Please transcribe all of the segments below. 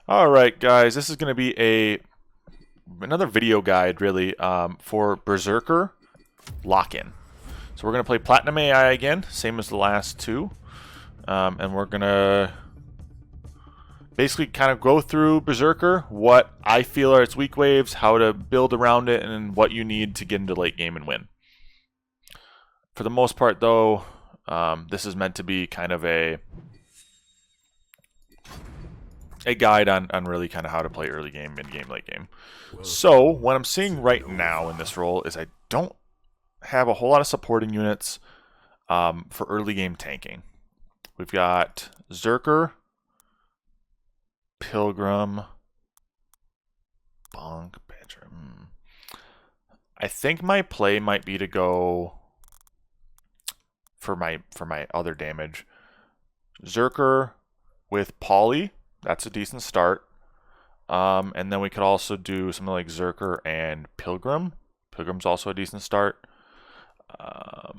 Alright guys, this is going to be another video guide really for Berserker Lockin. So we're going to play Platinum AI again, same as the last two. And we're going to basically kind of go through Berserker, what I feel are its weak waves, how to build around it, and what you need to get into late game and win. For the most part though, this is meant to be kind of a guide on really kind of how to play early game, mid game, late game. So what I'm seeing right now in this role is I don't have a whole lot of supporting units for early game tanking. We've got Zerker, Pilgrim, Bonk, Badger. I think my play might be to go for my other damage. Zerker with Poly. That's a decent start. And then we could also do something like Zerker and Pilgrim. Pilgrim's also a decent start. I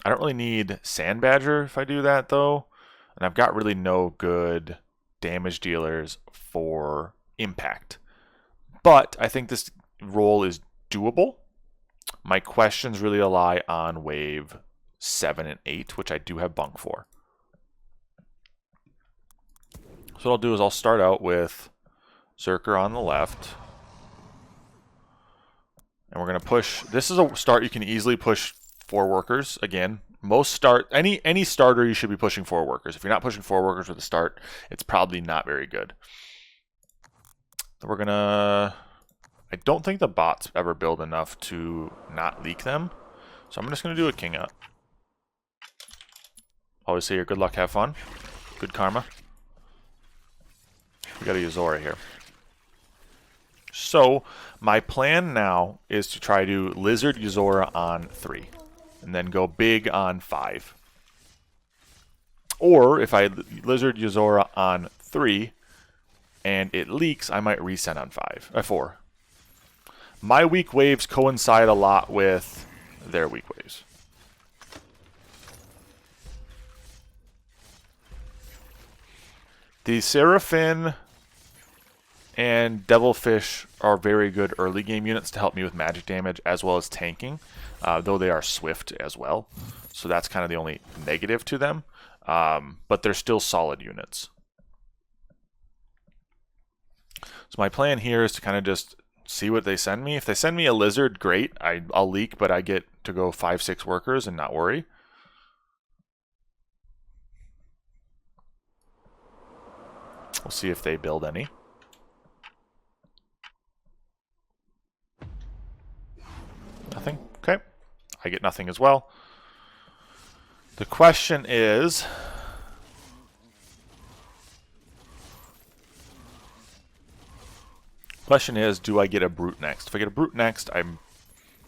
don't really need Sand Badger if I do that, though. And I've got really no good damage dealers for impact. But I think this role is doable. My questions really rely on wave 7 and 8, which I do have bunk for. So what I'll do is I'll start out with Zerker on the left. And we're going to push. This is a start you can easily push 4 workers. Again, any starter you should be pushing 4 workers. If you're not pushing 4 workers with a start, it's probably not very good. We're going to... I don't think the bots ever build enough to not leak them. So I'm just going to do a king up. Always say your good luck, have fun. Good karma. We got a Yuzora here. So, my plan now is to try to Lizard Yuzora on 3. And then go big on 5. Or, if I Lizard Yuzora on 3, and it leaks, I might reset on 4. My weak waves coincide a lot with their weak waves. The Seraphim and Devilfish are very good early game units to help me with magic damage as well as tanking, though they are swift as well. So that's kind of the only negative to them, but they're still solid units. So my plan here is to kind of just see what they send me. If they send me a lizard, great. I'll leak, but I get to go 5-6 workers and not worry. We'll see if they build any. Nothing? Okay. I get nothing as well. The question is... do I get a Brute next? If I get a Brute next, I'm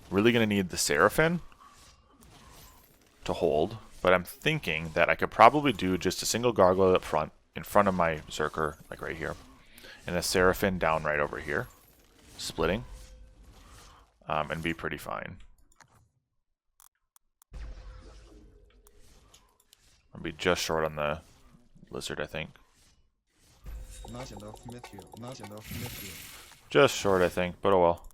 really going to need the Seraphim to hold. But I'm thinking that I could probably do just a single Gargoyle up front, in front of my Zerker, like right here. And a Seraphim down right over here. Splitting. And be pretty fine. I'll be just short on the Lizard, I think. Just short, I think, but oh well.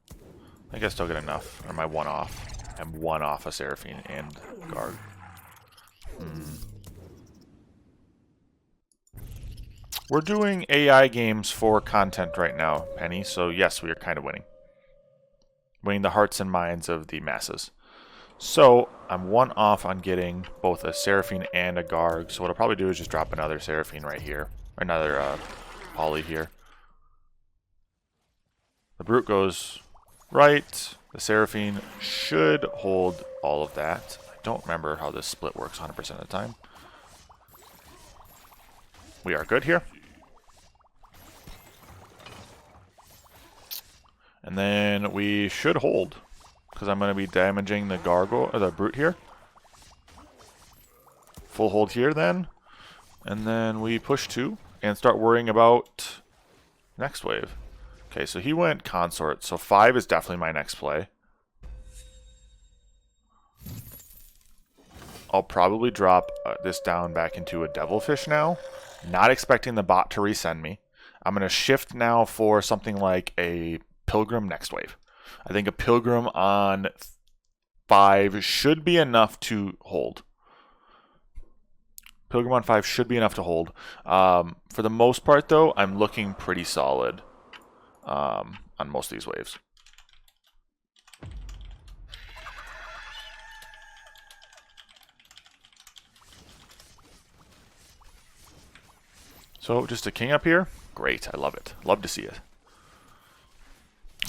I think I still get enough. Or am I one off? I'm one off a Seraphim and Guard. We're doing AI games for content right now, Penny, so yes, we are kind of winning. Winning the hearts and minds of the masses. So, I'm one off on getting both a Seraphim and a Garg, so what I'll probably do is just drop another Seraphim right here. Or another Poly here. The Brute goes right. The Seraphim should hold all of that. I don't remember how this split works 100% of the time. We are good here. And then we should hold, because I'm going to be damaging the Gargoyle, or the Brute here. Full hold here then. And then we push 2 and start worrying about next wave. Okay, so he went Consort, so 5 is definitely my next play. I'll probably drop this down back into a Devilfish now. Not expecting the bot to resend me. I'm going to shift now for something like a Pilgrim next wave. I think a Pilgrim on 5 should be enough to hold. Pilgrim on 5 should be enough to hold. For the most part, though, I'm looking pretty solid on most of these waves. So just a king up here. Great, I love it. Love to see it.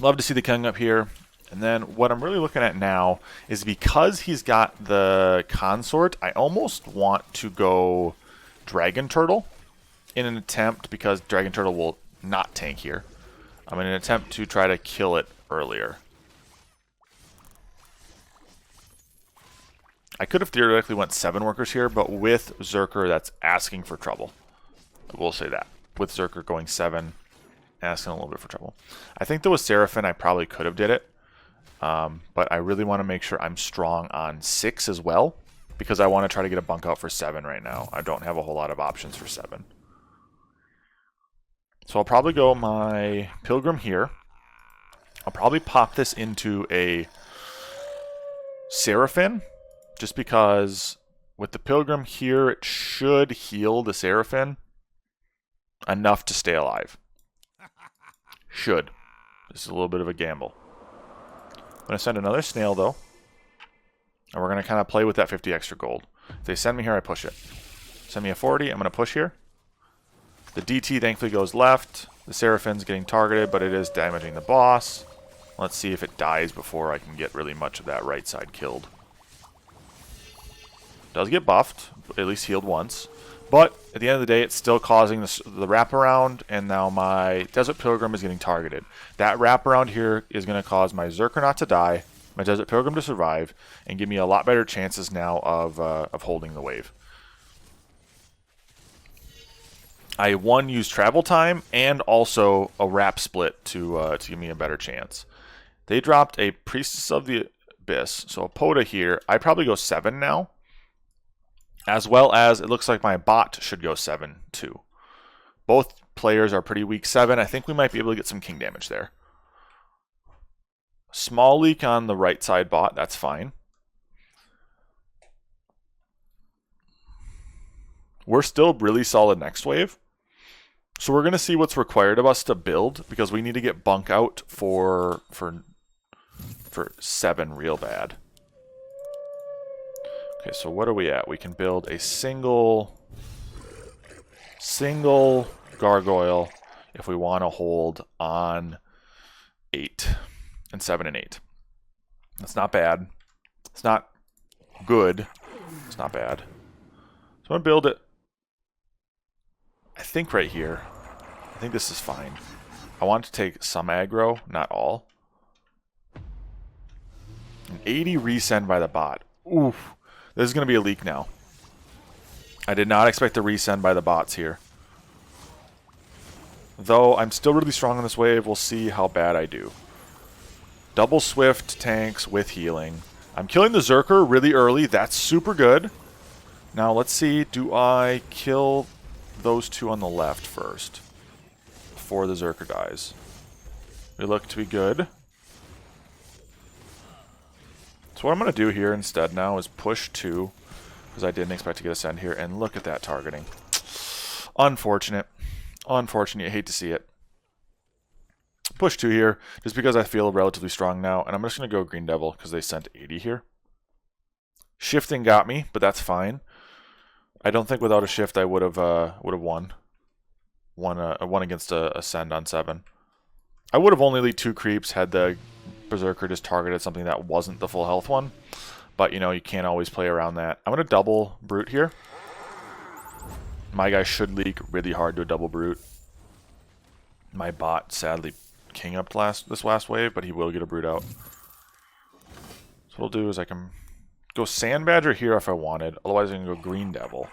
Love to see the king up here. And then what I'm really looking at now is because he's got the consort, I almost want to go Dragon Turtle in an attempt, because Dragon Turtle will not tank here. I'm in an attempt to try to kill it earlier. I could have theoretically went 7 workers here, but with Zerker, that's asking for trouble. I will say that. With Zerker going 7, asking a little bit for trouble. I think though with Seraphim, I probably could have did it. But I really want to make sure I'm strong on 6 as well, because I want to try to get a bunk out for 7 right now. I don't have a whole lot of options for 7. So I'll probably go my Pilgrim here. I'll probably pop this into a Seraphim, just because with the Pilgrim here, it should heal the Seraphim enough to stay alive. Should. This is a little bit of a gamble. I'm going to send another snail, though. And we're going to kind of play with that 50 extra gold. If they send me here, I push it. Send me a 40, I'm going to push here. The DT thankfully goes left. The Seraphim's getting targeted, but it is damaging the boss. Let's see if it dies before I can get really much of that right side killed. Does get buffed, at least healed once. But at the end of the day, it's still causing the wraparound, and now my Desert Pilgrim is getting targeted. That wraparound here is going to cause my Zerker not to die, my Desert Pilgrim to survive, and give me a lot better chances now of holding the wave. I used travel time and also a wrap split to give me a better chance. They dropped a Priestess of the Abyss, so a Poda here. I probably go 7 now. As well as, it looks like my bot should go 7 too. Both players are pretty weak 7. I think we might be able to get some king damage there. Small leak on the right side bot, that's fine. We're still really solid next wave. So we're going to see what's required of us to build, because we need to get bunk out for 7 real bad. Okay, so what are we at? We can build a single gargoyle if we want to hold on 8 and 7 and 8. That's not bad. It's not good. It's not bad. So I'm going to build it, I think right here. I think this is fine. I want to take some aggro, not all. An 80 resend by the bot. Oof. This is going to be a leak now. I did not expect the resend by the bots here. Though I'm still really strong on this wave, we'll see how bad I do. Double Swift tanks with healing. I'm killing the Zerker really early. That's super good. Now let's see, do I kill those 2 on the left first before the Zerker dies? They look to be good. So what I'm going to do here instead now is push 2, because I didn't expect to get a send here, and look at that targeting. Unfortunate. Unfortunate. You hate to see it. Push 2 here, just because I feel relatively strong now, and I'm just going to go Green Devil, because they sent 80 here. Shifting got me, but that's fine. I don't think without a shift I would have won. Won against a send on 7. I would have only lead 2 creeps had the Berserker just targeted something that wasn't the full health one. But, you know, you can't always play around that. I'm going to double Brute here. My guy should leak really hard to a double Brute. My bot, sadly, king up this last wave, but he will get a Brute out. So what I'll do is I can go Sand Badger here if I wanted. Otherwise, I can go Green Devil.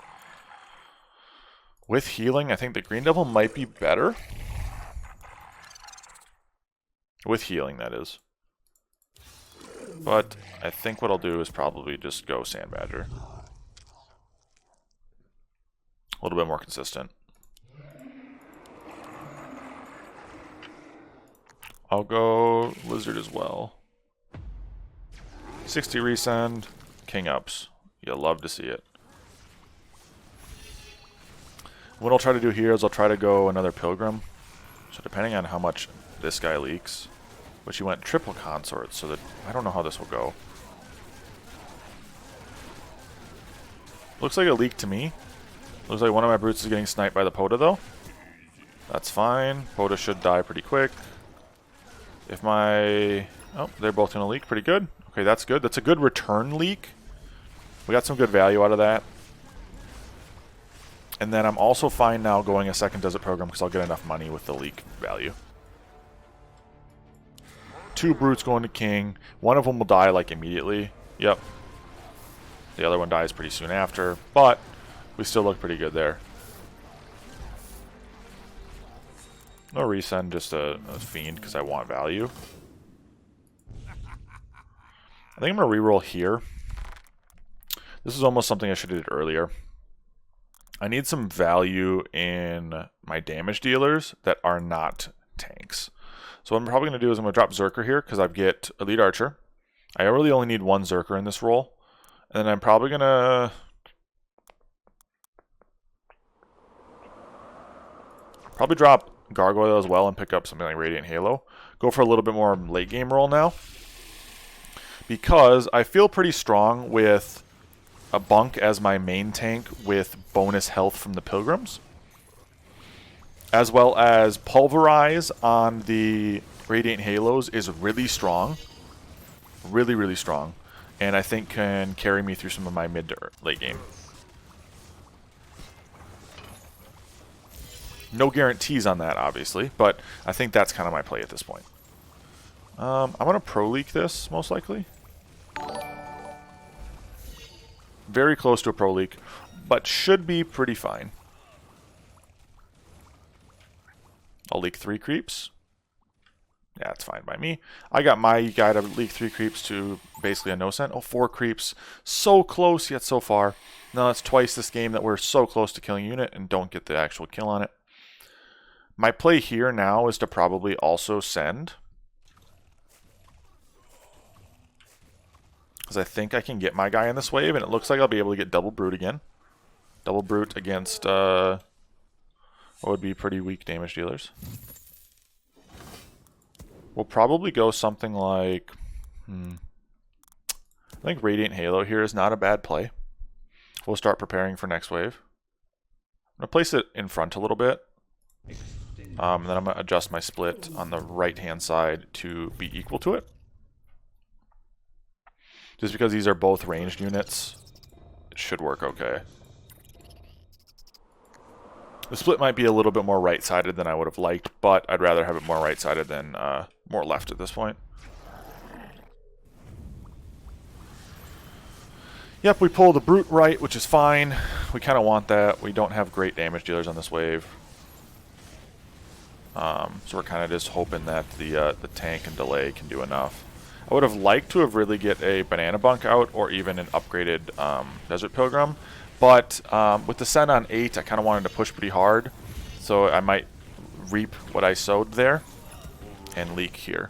With healing, I think the Green Devil might be better. With healing, that is. But I think what I'll do is probably just go Sand Badger. A little bit more consistent. I'll go lizard as well. 60 resend, king ups. You'll love to see it. What I'll try to do here is I'll try to go another pilgrim. So depending on how much this guy leaks, which he went triple consort, so that I don't know how this will go. Looks like a leak to me. Looks like one of my brutes is getting sniped by the Poda though. That's fine. Poda should die pretty quick. If my... Oh, they're both going to leak pretty good. Okay, that's good. That's a good return leak. We got some good value out of that. And then I'm also fine now going a second desert program because I'll get enough money with the leak value. 2 brutes going to king. One of them will die like immediately. Yep. The other one dies pretty soon after. But we still look pretty good there. No resend, just a fiend because I want value. I think I'm going to reroll here. This is almost something I should have did earlier. I need some value in my damage dealers that are not tanks. So what I'm probably going to do is I'm going to drop Zerker here because I get Elite Archer. I really only need 1 Zerker in this role. And then I'm probably going to... probably drop Gargoyle as well and pick up something like Radiant Halo. Go for a little bit more late game role now. Because I feel pretty strong with a Bunk as my main tank with bonus health from the Pilgrims. As well as Pulverize on the Radiant Halos is really strong. Really, really strong. And I think can carry me through some of my mid to late game. No guarantees on that, obviously, but I think that's kind of my play at this point. I'm going to pro leak this, most likely. Very close to a pro leak, but should be pretty fine. I'll leak 3 creeps. Yeah, it's fine by me. I got my guy to leak 3 creeps to basically a no-sent. Oh, 4 creeps. So close, yet so far. Now, it's twice this game that we're so close to killing a unit and don't get the actual kill on it. My play here now is to probably also send. Because I think I can get my guy in this wave, and it looks like I'll be able to get double brute again. Double brute against what would be pretty weak damage dealers. We'll probably go something like... I think Radiant Halo here is not a bad play. We'll start preparing for next wave. I'm going to place it in front a little bit. And then I'm going to adjust my split on the right-hand side to be equal to it. Just because these are both ranged units, it should work okay. The split might be a little bit more right-sided than I would have liked, but I'd rather have it more right-sided than more left at this point. Yep, we pull the brute right, which is fine. We kind of want that. We don't have great damage dealers on this wave. So we're kind of just hoping that the tank and delay can do enough. I would have liked to have really get a banana bunk out or even an upgraded desert pilgrim. But with the send on 8, I kind of wanted to push pretty hard. So I might reap what I sowed there and leak here.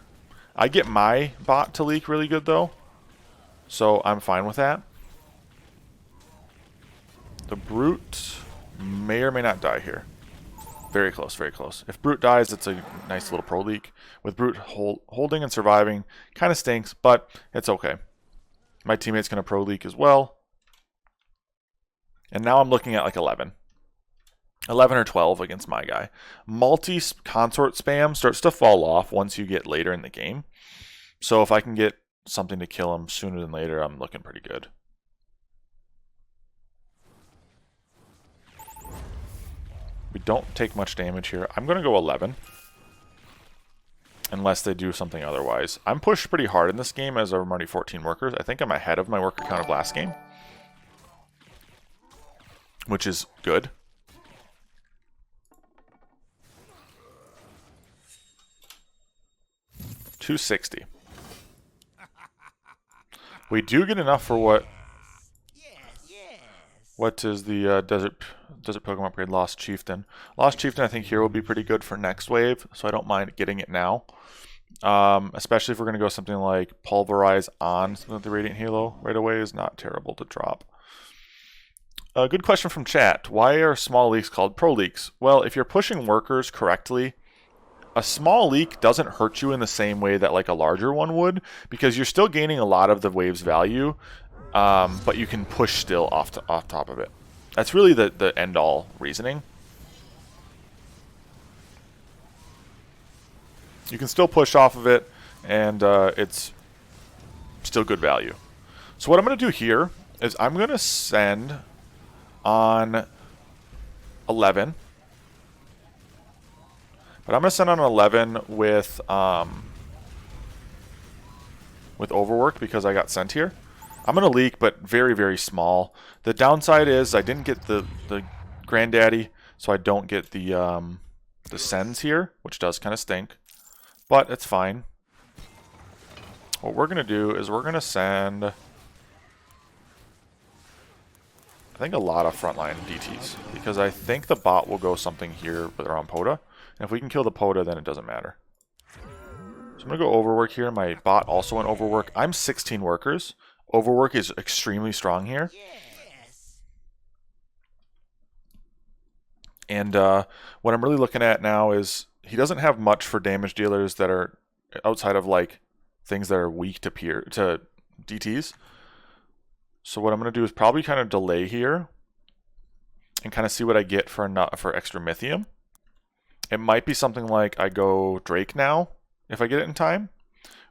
I get my bot to leak really good though. So I'm fine with that. The brute may or may not die here. Very close, very close. If brute dies, it's a nice little pro leak. With brute holding and surviving, kind of stinks, but it's okay. My teammate's going to pro leak as well. And now I'm looking at like 11. 11 or 12 against my guy. Multi-consort spam starts to fall off once you get later in the game. So if I can get something to kill him sooner than later, I'm looking pretty good. We don't take much damage here. I'm going to go 11. Unless they do something otherwise. I'm pushed pretty hard in this game as I'm already 14 workers. I think I'm ahead of my worker count of last game. Which is good. $260. We do get enough for what... What is the Desert Pokemon upgrade? Lost Chieftain. Lost Chieftain I think here will be pretty good for next wave, so I don't mind getting it now. Especially if we're going to go something like pulverize on the Radiant Halo right away is not terrible to drop. A good question from chat. Why are small leaks called pro leaks? Well, if you're pushing workers correctly, a small leak doesn't hurt you in the same way that like a larger one would, because you're still gaining a lot of the wave's value, but you can push still off top of it. That's really the end-all reasoning. You can still push off of it, and it's still good value. So what I'm going to do here is I'm going to send on 11. But I'm going to send on 11 with overwork because I got sent here. I'm going to leak, but very, very small. The downside is I didn't get the granddaddy, so I don't get the sends here, which does kind of stink. But it's fine. What we're going to do is we're going to send, I think, a lot of frontline DTs. Because I think the bot will go something here with around Poda. And if we can kill the Poda, then it doesn't matter. So I'm going to go overwork here. My bot also went overwork. I'm 16 workers. Overwork is extremely strong here. And what I'm really looking at now is he doesn't have much for damage dealers that are outside of like things that are weak to DTs. So what I'm going to do is probably kind of delay here and kind of see what I get for extra Mythium. It might be something like I go Drake now if I get it in time,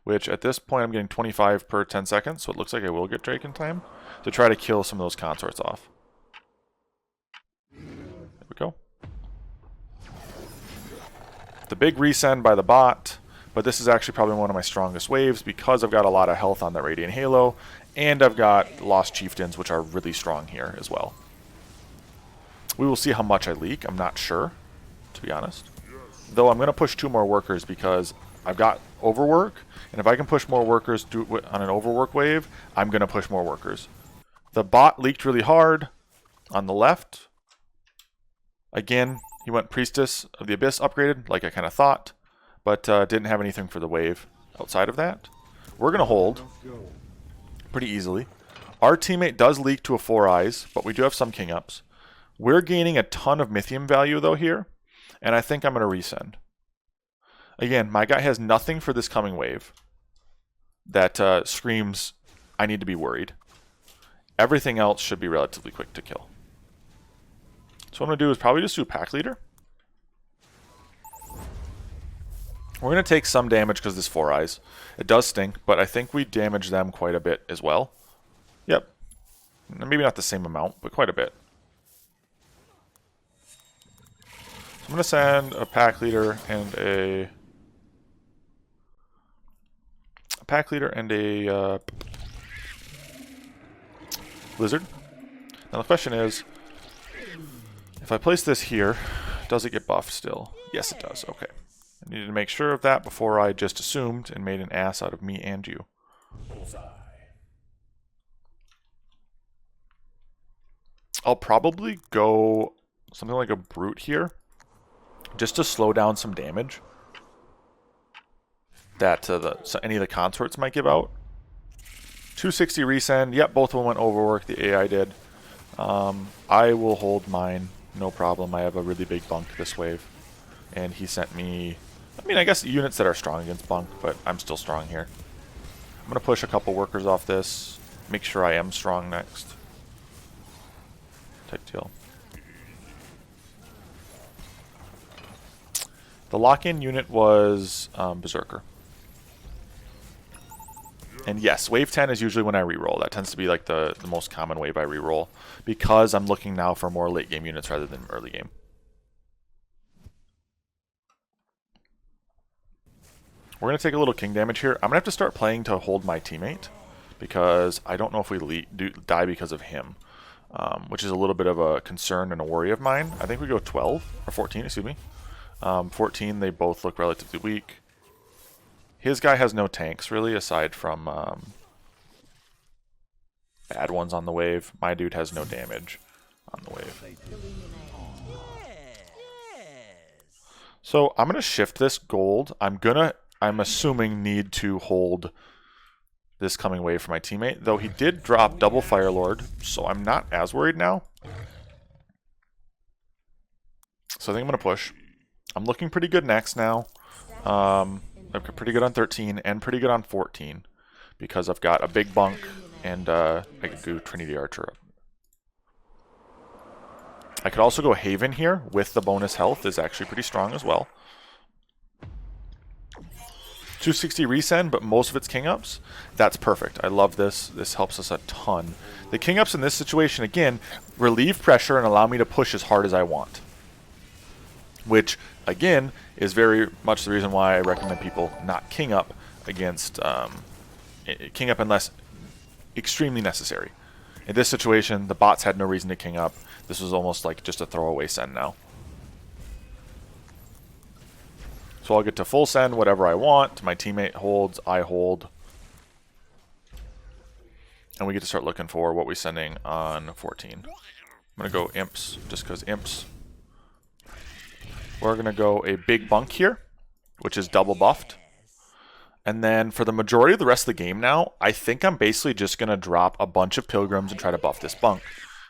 which at this point I'm getting 25 per 10 seconds, so it looks like I will get Drake in time to try to kill some of those consorts off. There we go. The big resend by the bot, but this is actually probably one of my strongest waves because I've got a lot of health on that Radiant Halo, and I've got Lost Chieftains, which are really strong here as well. We will see how much I leak. I'm not sure, to be honest. Though I'm going to push 2 more workers because I've got overwork, and if I can push more workers on an overwork wave, I'm going to push more workers. The bot leaked really hard on the left. Again, he went Priestess of the Abyss upgraded, like I kind of thought, but didn't have anything for the wave outside of that. We're going to hold pretty easily. Our teammate does leak to a 4 eyes, but we do have some king ups. We're gaining a ton of Mythium value, though, here, and I think I'm going to resend. Again, my guy has nothing for this coming wave that screams, I need to be worried. Everything else should be relatively quick to kill. So what I'm going to do is probably just do Pack Leader. We're going to take some damage because this 4 eyes. It does stink, but I think we damage them quite a bit as well. Yep. Maybe not the same amount, but quite a bit. So I'm going to send a Pack Leader and a Blizzard. Now the question is, if I place this here, does it get buffed still? Yes, it does. Okay. I needed to make sure of that before I just assumed and made an ass out of me and you. I'll probably go something like a Brute here, just to slow down some damage that so any of the consorts might give out. 260 resend. Yep, both of them went overwork. The AI did. I will hold mine. No problem. I have a really big bunk this wave. And he sent me, I mean, I guess units that are strong against bunk, but I'm still strong here. I'm going to push a couple workers off this. Make sure I am strong next. Type deal. The lock-in unit was Berserker. And yes, wave 10 is usually when I reroll. That tends to be like the most common wave I reroll, because I'm looking now for more late game units rather than early game. We're going to take a little king damage here. I'm going to have to start playing to hold my teammate, because I don't know if we die because of him, which is a little bit of a concern and a worry of mine. I think we go 12, or 14, excuse me. 14, they both look relatively weak. His guy has no tanks, really, aside from bad ones on the wave. My dude has no damage on the wave. So I'm going to shift this gold. I'm going to I'm assuming, need to hold this coming wave for my teammate. Though he did drop double Fire Lord, so I'm not as worried now. So I think I'm going to push. I'm looking pretty good next now. I'm pretty good on 13 and pretty good on 14 because I've got a big bunk and I can do Trinity Archer. I could also go Haven here with the bonus health is actually pretty strong as well. 260 resend, but most of it's king ups. That's perfect. I love this. This helps us a ton. The king ups in this situation, again, relieve pressure and allow me to push as hard as I want. Which, again, is very much the reason why I recommend people not king up against king up unless extremely necessary. In this situation, the bots had no reason to king up. This was almost like just a throwaway send now. So I'll get to full send whatever I want. My teammate holds, I hold. And we get to start looking for what we're sending on 14. I'm going to go imps, just because imps. We're going to go a big bunk here, which is double buffed. And then for the majority of the rest of the game now, I think I'm basically just going to drop a bunch of pilgrims and try to buff this bunk.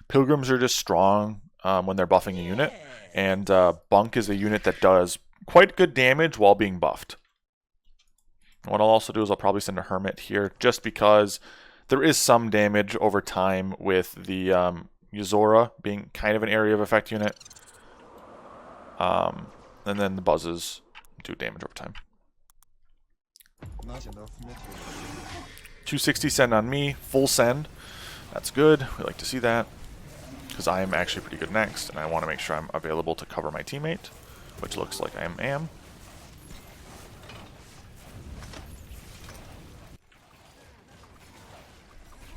Pilgrims are just strong when they're buffing a unit. And bunk is a unit that does quite good damage while being buffed. And what I'll also do is I'll probably send a hermit here just because there is some damage over time with the Yuzora being kind of an area of effect unit. And then the buzzes do damage over time. 260 send on me, full send. That's good. We like to see that because I am actually pretty good next, and I want to make sure I'm available to cover my teammate, which looks like I am.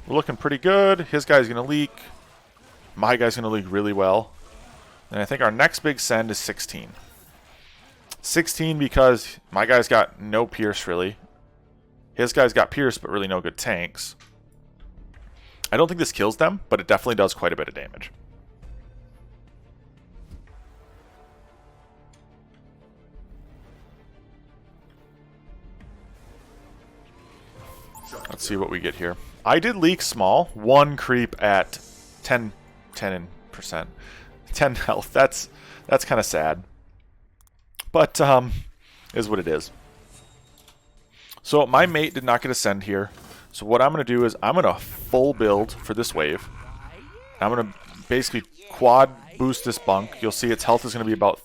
We're looking pretty good. His guy's going to leak. My guy's going to leak really well. And I think our next big send is 16. 16 because my guy's got no pierce, really. His guy's got pierce, but really no good tanks. I don't think this kills them, but it definitely does quite a bit of damage. Let's see what we get here. I did leak small. 1 creep at 10%. 10 health. That's kind of sad. But is what it is. So my mate did not get a send here. So what I'm going to do is I'm going to full build for this wave. I'm going to basically quad boost this bunk. You'll see its health is going to be about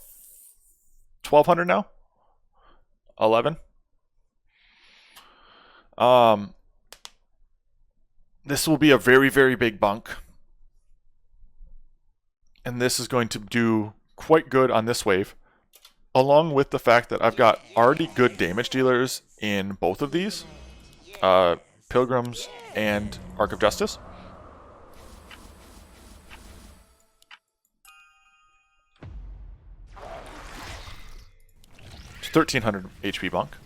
1200 now. 11. This will be a very, very big bunk. And this is going to do quite good on this wave. Along with the fact that I've got already good damage dealers in both of these. Pilgrims and Arc of Justice. It's 1300 HP bunk.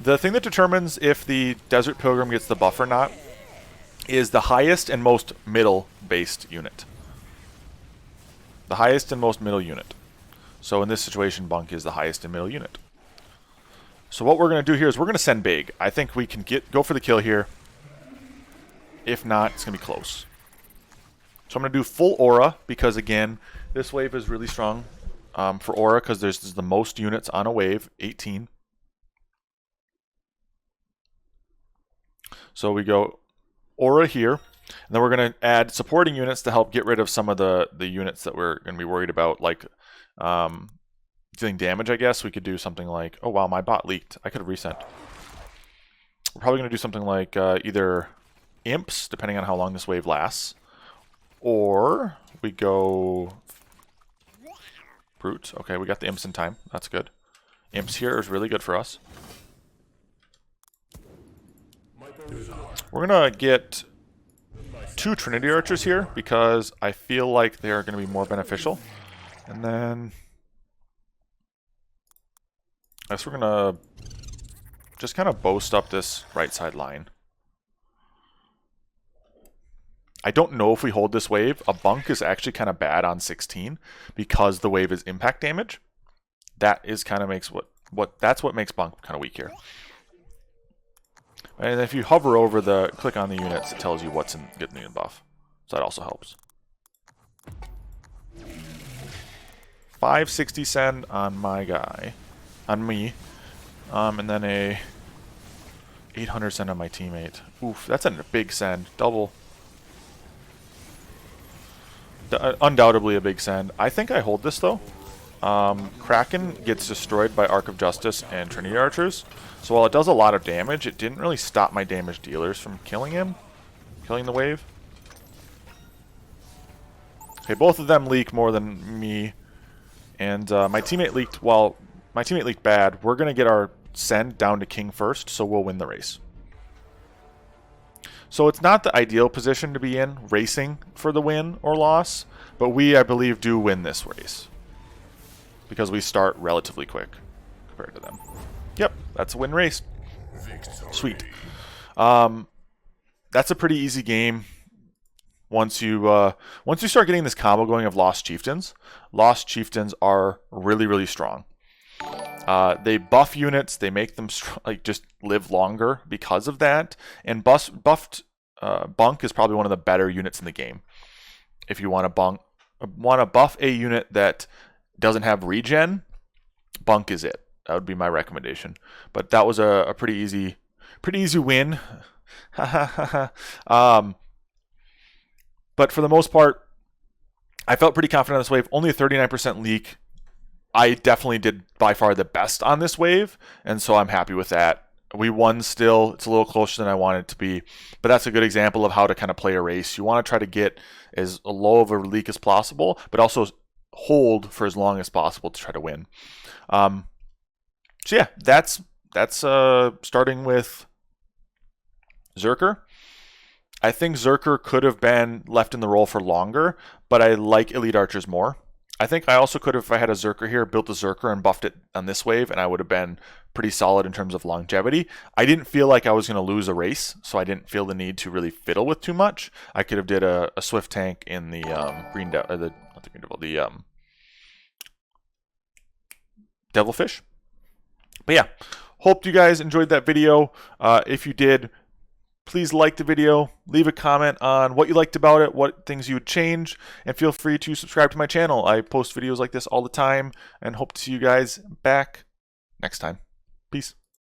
The thing that determines if the Desert Pilgrim gets the buff or not is the highest and most middle-based unit. The highest and most middle unit. So in this situation, bunk is the highest and middle unit. So what we're going to do here is we're going to send big. I think we can go for the kill here. If not, it's going to be close. So I'm going to do full aura because, again, this wave is really strong for aura because there's the most units on a wave, 18. So we go aura here. And then we're going to add supporting units to help get rid of some of the units that we're going to be worried about, like dealing damage, I guess. We could do something like, oh wow, my bot leaked. I could have resent. We're probably going to do something like either imps, depending on how long this wave lasts, or we go brute. Okay, we got the imps in time. That's good. Imps here is really good for us. We're going to get 2 Trinity Archers here because I feel like they're going to be more beneficial. And then I guess we're going to just kind of boast up this right side line. I don't know if we hold this wave. A bunk is actually kind of bad on 16 because the wave is impact damage. That is kind of makes what That's what makes Bunk kind of weak here. And if you hover over click on the units, it tells you what's getting the buff. So that also helps. 560 send on my guy, on me, and then a 800 send on my teammate. Oof, that's a big send. Double. Undoubtedly a big send. I think I hold this though. Kraken gets destroyed by Arc of Justice and Trinity Archers. So while it does a lot of damage, it didn't really stop my damage dealers from killing the wave. Okay, both of them leak more than me. And my teammate leaked, well, my teammate leaked bad. We're going to get our send down to king first, so we'll win the race. So it's not the ideal position to be in, racing for the win or loss, but we, I believe, do win this race. Because we start relatively quick compared to them. Yep, that's a win race. Sweet. That's a pretty easy game. Once you start getting this combo going of Lost Chieftains are really, really strong. They buff units, they make them just live longer because of that. And buffed Bunk is probably one of the better units in the game. If you want to buff a unit that doesn't have regen, Bunk is it. That would be my recommendation. But that was a pretty easy win. But for the most part, I felt pretty confident on this wave. Only a 39% leak. I definitely did by far the best on this wave, and so I'm happy with that. We won still. It's a little closer than I wanted it to be, but that's a good example of how to kind of play a race. You want to try to get as low of a leak as possible, but also hold for as long as possible to try to win. So yeah, that's starting with Zerker. I think Zerker could have been left in the role for longer, but I like Elite Archers more. I think I also could have, if I had a Zerker here, built a Zerker and buffed it on this wave, and I would have been pretty solid in terms of longevity. I didn't feel like I was going to lose a race, so I didn't feel the need to really fiddle with too much. I could have did a Swift tank in the Devilfish. But yeah, hope you guys enjoyed that video. If you did, please like the video, leave a comment on what you liked about it, what things you would change, and feel free to subscribe to my channel. I post videos like this all the time, and hope to see you guys back next time. Peace.